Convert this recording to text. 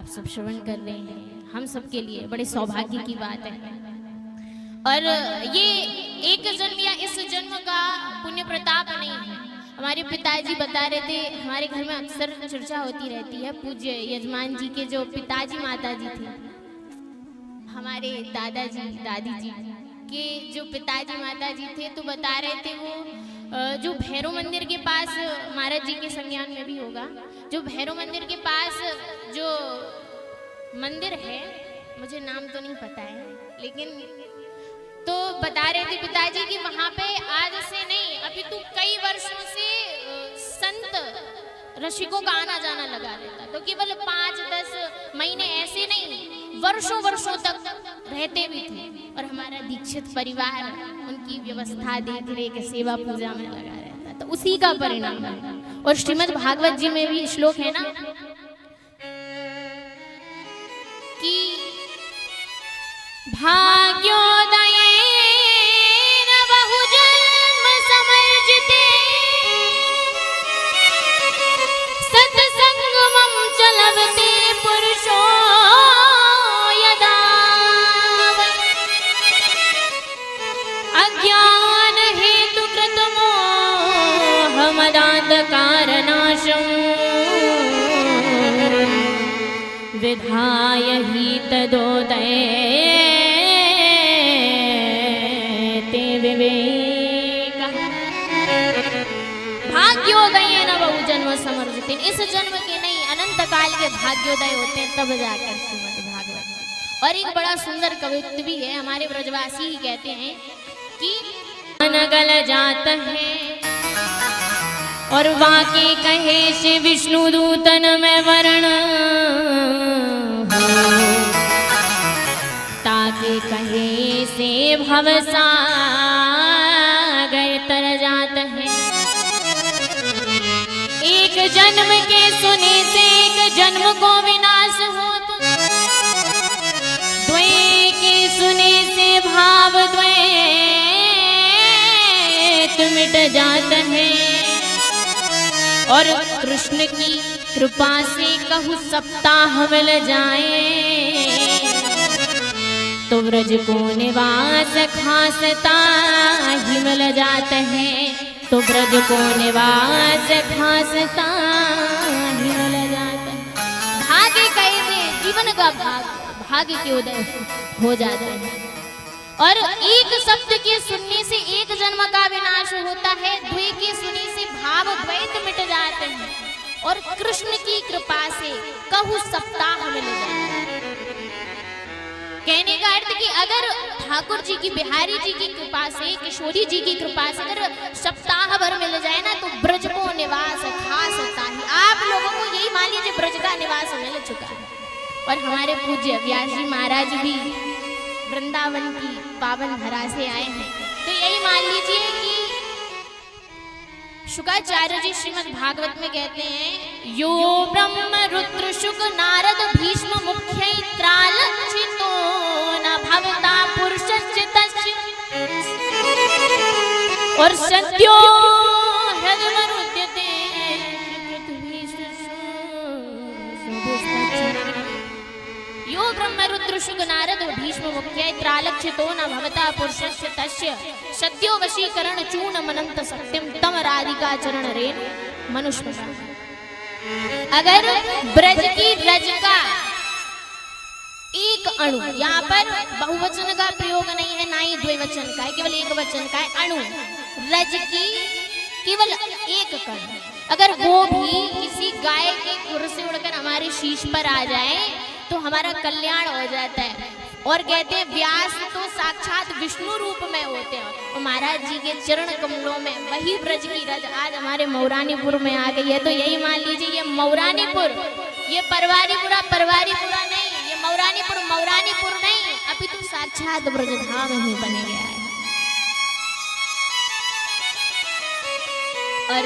सब श्रवण कर रहे हैं, हम सबके लिए बड़े सौभाग्य की बात है। और ये एक जन्म या इस जन्म का पुण्य प्रताप नहीं है। हमारे पिताजी बता रहे थे, हमारे घर में अक्सर चर्चा होती रहती है, पूज्य यजमान जी के जो पिताजी माताजी थे, हमारे दादाजी दादी जी के जो पिताजी माताजी थे, तो बता रहे थे वो जो भैरव मंदिर के पास, महाराज जी के संज्ञान में भी होगा, जो भैरव मंदिर के पास जो मंदिर है, मुझे नाम तो नहीं पता है, लेकिन तो बता रहे थे पिताजी कि वहां पे आज से नहीं अभी तो कई वर्षों से संत ऋषिकों का आना जाना लगा रहता, तो केवल 5-10 महीने ऐसे नहीं, वर्षों वर्षों तक रहते भी थे। और हमारा दीक्षित परिवार उनकी व्यवस्था देख रेख सेवा पूजा में लगा रहता, तो उसी का परिणाम है। और श्रीमद् भागवत जी में भी श्लोक है ना कि भाग्योदय बहुजन्म समर्जिते सत्संगमं च लभते पुरुषो यदा अज्ञान हेतु कृतमो मदान्धकारनाशम् विधाय हि तदोदये ते विवेकः। भाग्योदय न बहुजन्म समर्जिते, इस जन्म के नहीं अनंत काल के भाग्योदय होते हैं, तब जाकर श्रीमद् भागवत। और एक बड़ा सुंदर कवित्व भी है, हमारे ब्रजवासी ही कहते हैं कि अनगल जात है और वाके कहे से विष्णु दूतन में वर्ण ताके कहे से भवसागर तर जात है। एक जन्म के सुने से एक जन्म को विनाश होत, द्वै के सुने से भाव द्वैत मिट जात है। और कृष्ण की कृपा से कहूँ सप्ताह मिल जाए तो ब्रज को निवास खासता ही मिल जाते हैं, तो ब्रज को निवास खासता ही मिल जाता है। भाग्य कैसे जीवन का भाग्य के उदय हो जाता है। और एक शब्द के सुनने से एक जन्म का विनाश होता है, द्वे के सुनने से भाव द्वैत मिट जाते हैं। और कृष्ण की कृपा से कहूँ सप्ताह मिल जाए। कहने का अर्थ कि अगर ठाकुर जी की, बिहारी जी की कृपा से, किशोरी जी की कृपा से अगर सप्ताह भर मिल जाए ना, तो ब्रज को निवास खासता ही। आप लोगों को यही मान लीजिए ब्रज का निवास मिल चुका है। और हमारे पूज्य व्यास जी महाराज भी वृंदावन की पावन धरा से आए हैं, तो यही मान लीजिए कि शुकाचार्य जी श्रीमद् भागवत में कहते हैं, यो ब्रह्म रुद्र शुक नारद भीष्म मुख्यैत्रालक्षितो न भवता पुरुषस्य तस्य और सत्यो हृदयरुद्यते यो ब्रह्म रुद्र शुक नारद भीष्म मुख्यैत्रालक्षितो न भवता पुरुषस्य तस्य सत्यो वशीकरण चूर्ण मनंत सत्यम तम राधिका चरण रेण मनुष्य। अगर ब्रज की रज का एक अणु, यहाँ पर बहुवचन का प्रयोग नहीं है, ना ही द्विवचन का है, केवल एक वचन का है, अणु रज की केवल एक कण, अगर वो भी किसी गाय के खुर से उड़कर हमारे शीश पर आ जाए तो हमारा कल्याण हो जाता है। और कहते हैं व्यास तो साक्षात विष्णु रूप में होते हैं, और महाराज जी के चरण कमलों में वही ब्रज की रज आज हमारे मौरानीपुर में आ गई है। तो यही मान लीजिए ये मौरानीपुर, ये परवारीपुरा नहीं, ये मौरानीपुर नहीं, अभी तो साक्षात ब्रजधाम ही बन गया है। और